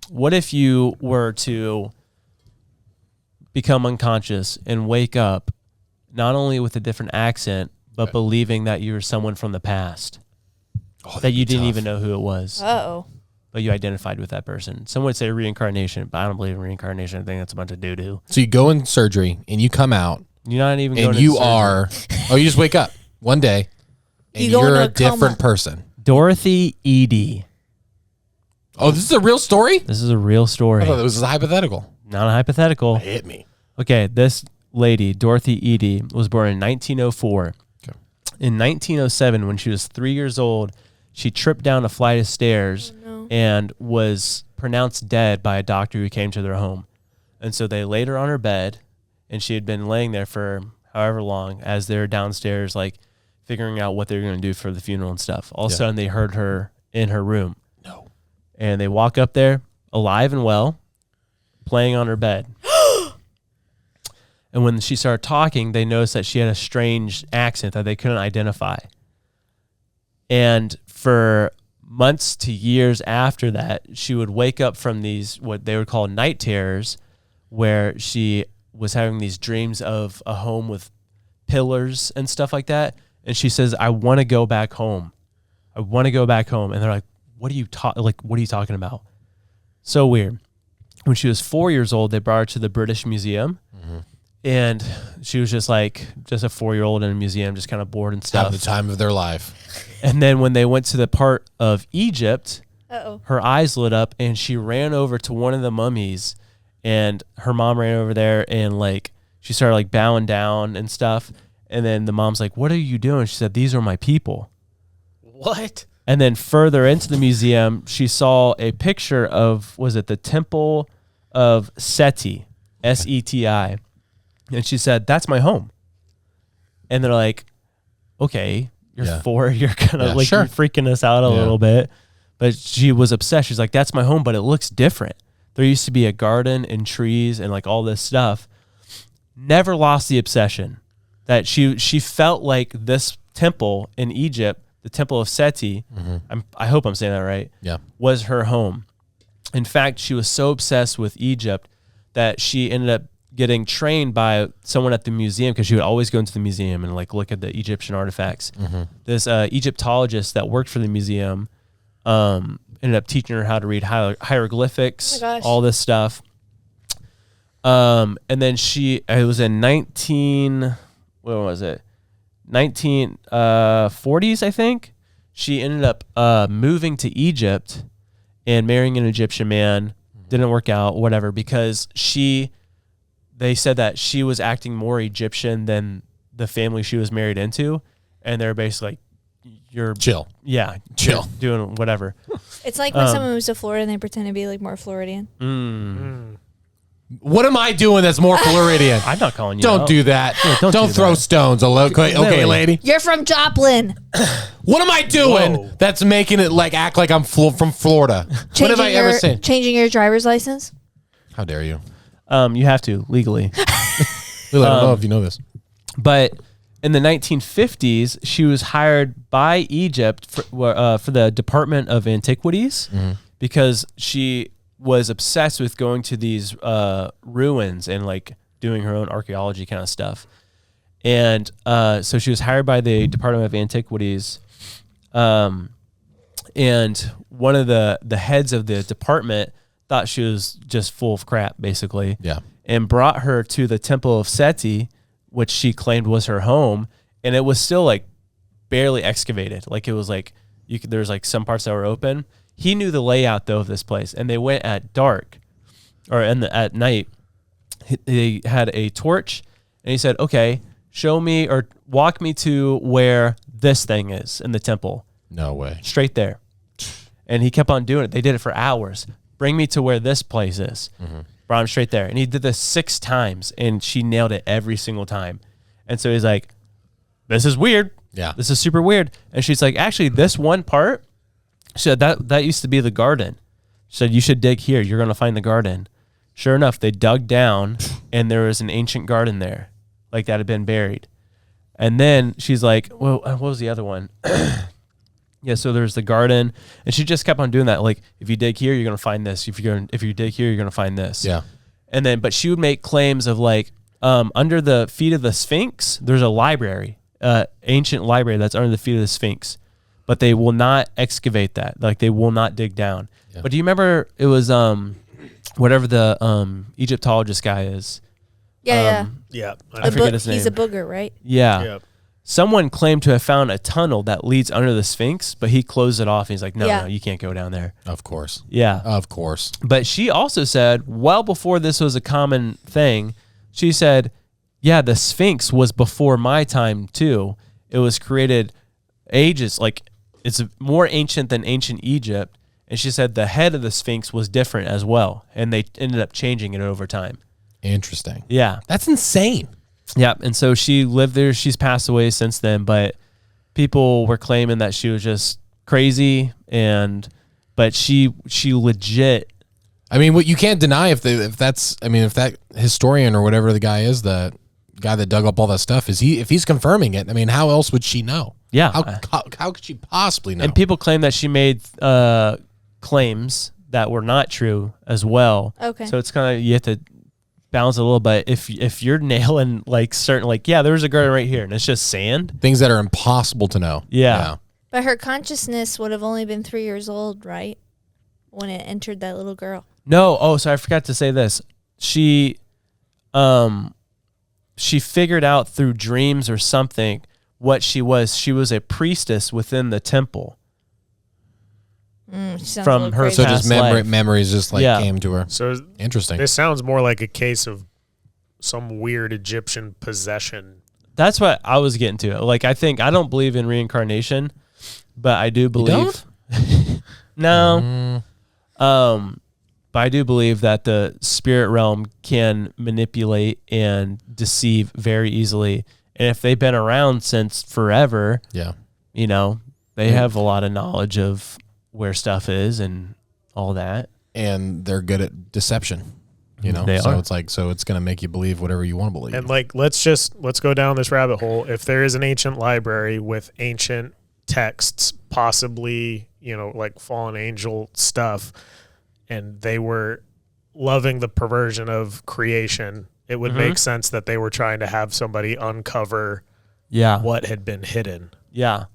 what if you were to become unconscious and wake up not only with a different accent, but believing that you were someone from the past, that you didn't even know who it was. Uh-oh. But you identified with that person. Some would say reincarnation, but I don't believe in reincarnation. I think that's a bunch of doo-doo. So you go in surgery and you come out. You're not even going and to you surgery. are, you just wake up one day and you're a different person. Dorothy Eady. Oh, this is a real story? This is a real story. I thought it was hypothetical. Not a hypothetical. Hit me. Okay, this lady, Dorothy Eady, was born in 1904. Okay. In 1907, when she was 3 years old, she tripped down a flight of stairs and was pronounced dead by a doctor who came to their home. And so they laid her on her bed, and she had been laying there for however long as they're downstairs, like figuring out what they were going to do for the funeral and stuff. All of a sudden, they heard her in her room. No. And they walk up there, alive and well, playing on her bed. And when she started talking, they noticed that she had a strange accent that they couldn't identify. And for months to years after that, she would wake up from these, what they would call night terrors, where she was having these dreams of a home with pillars and stuff like that. And she says, I want to go back home. I want to go back home. And they're like, what are you talking about? So weird. When she was 4 years old, they brought her to the British Museum. Mm-hmm. And she was just a 4-year-old in a museum, just kind of bored and stuff. Having the time of their life. And then when they went to the part of Egypt, her eyes lit up and she ran over to one of the mummies, and her mom ran over there and she started bowing down and stuff. And then the mom's like, what are you doing? She said, these are my people. What? And then further into the museum, she saw a picture of, the Temple of Seti, Seti. And she said, that's my home. And they're like, okay, you're 4. You're kind of sure. you're freaking us out a little bit. But she was obsessed. She's like, that's my home, but it looks different. There used to be a garden and trees and all this stuff. Never lost the obsession that she felt like this temple in Egypt, the Temple of Seti, I hope I'm saying that right, was her home. In fact, she was so obsessed with Egypt that she ended up getting trained by someone at the museum, because she would always go into the museum and look at the Egyptian artifacts. Mm-hmm. This Egyptologist that worked for the museum ended up teaching her how to read hieroglyphics, all this stuff. And then it was in 1940s, I think. She ended up moving to Egypt and marrying an Egyptian man. Didn't work out, whatever, because they said that she was acting more Egyptian than the family she was married into. And they're basically like, you're chill. Yeah. Chill. Doing whatever. It's like when someone moves to Florida and they pretend to be more Floridian. What am I doing that's more Floridian? I'm not calling you Don't out. do that. Yeah, don't throw stones. Okay, lady. You're from Joplin. What am I doing that's making it act like I'm from Florida? What have I ever said? Changing your driver's license? How dare you? You have to, legally. I don't know if you know this. But in the 1950s, she was hired by Egypt for the Department of Antiquities, because she was obsessed with going to these ruins and doing her own archaeology kind of stuff. And so she was hired by the Department of Antiquities. And one of the heads of the department thought she was just full of crap, basically. Yeah. And brought her to the Temple of Seti, which she claimed was her home. And it was still barely excavated. It was there's some parts that were open. He knew the layout though of this place, and they went at dark, or at night. They had a torch, and he said, "Okay, show me or walk me to where this thing is in the temple." No way. Straight there. And he kept on doing it. They did it for hours. Bring me to where this place is. Brought him straight there, and he did this 6 times, and she nailed it every single time. And so he's like, "This is weird. Yeah, this is super weird." And she's like, "Actually, this one part." She said, that used to be the garden. She said, you should dig here. You're going to find the garden. Sure enough, they dug down, and there was an ancient garden there, that had been buried. And then she's like, well, what was the other one? Yeah, so there's the garden, and she just kept on doing that. Like, if you dig here, you're gonna find this. If you dig here, you're gonna find this. Yeah. And then, but she would make claims of like, under the feet of the Sphinx, there's a library, ancient library that's under the feet of the Sphinx, but they will not excavate that. Like, they will not dig down. Yeah. But do you remember it was whatever the Egyptologist guy is? Yeah. I forget his name. He's a booger, right? Yeah. Yep. Someone claimed to have found a tunnel that leads under the Sphinx, but he closed it off. And he's like, no, you can't go down there. Of course. Yeah. Of course. But she also said, well before this was a common thing, she said, yeah, the Sphinx was before my time too. It was created ages, like it's more ancient than ancient Egypt. And she said the head of the Sphinx was different as well. And they ended up changing it over time. Interesting. Yeah. That's insane. Yeah, and so she lived there. She's passed away since then, but people were claiming that she was just crazy, but she legit. I mean, what you can't deny if that historian or whatever the guy is, the guy that dug up all that stuff, if he's confirming it, I mean, how else would she know? Yeah, how could she possibly know? And people claim that she made claims that were not true as well. Okay, so it's kind of, you have to balance a little bit. If you're nailing like certain, like, yeah, there's a garden right here and it's just sand, things that are impossible to know. Yeah. But her consciousness would have only been 3 years old, right, when it entered that little girl? No. Oh, so I forgot to say this. She figured out through dreams or something what she was. She was a priestess within the temple. From her, so just memories just like came to her. So interesting. This sounds more like a case of some weird Egyptian possession. That's what I was getting to. Like, I don't believe in reincarnation, but I do believe. No. But I do believe that the spirit realm can manipulate and deceive very easily. And if they've been around since forever, they have a lot of knowledge of where stuff is and all that. And they're good at deception, They so are. it's going to make you believe whatever you want to believe. And like, let's go down this rabbit hole. If there is an ancient library with ancient texts, possibly, like fallen angel stuff, and they were loving the perversion of creation, it would make sense that they were trying to have somebody uncover what had been hidden. Yeah.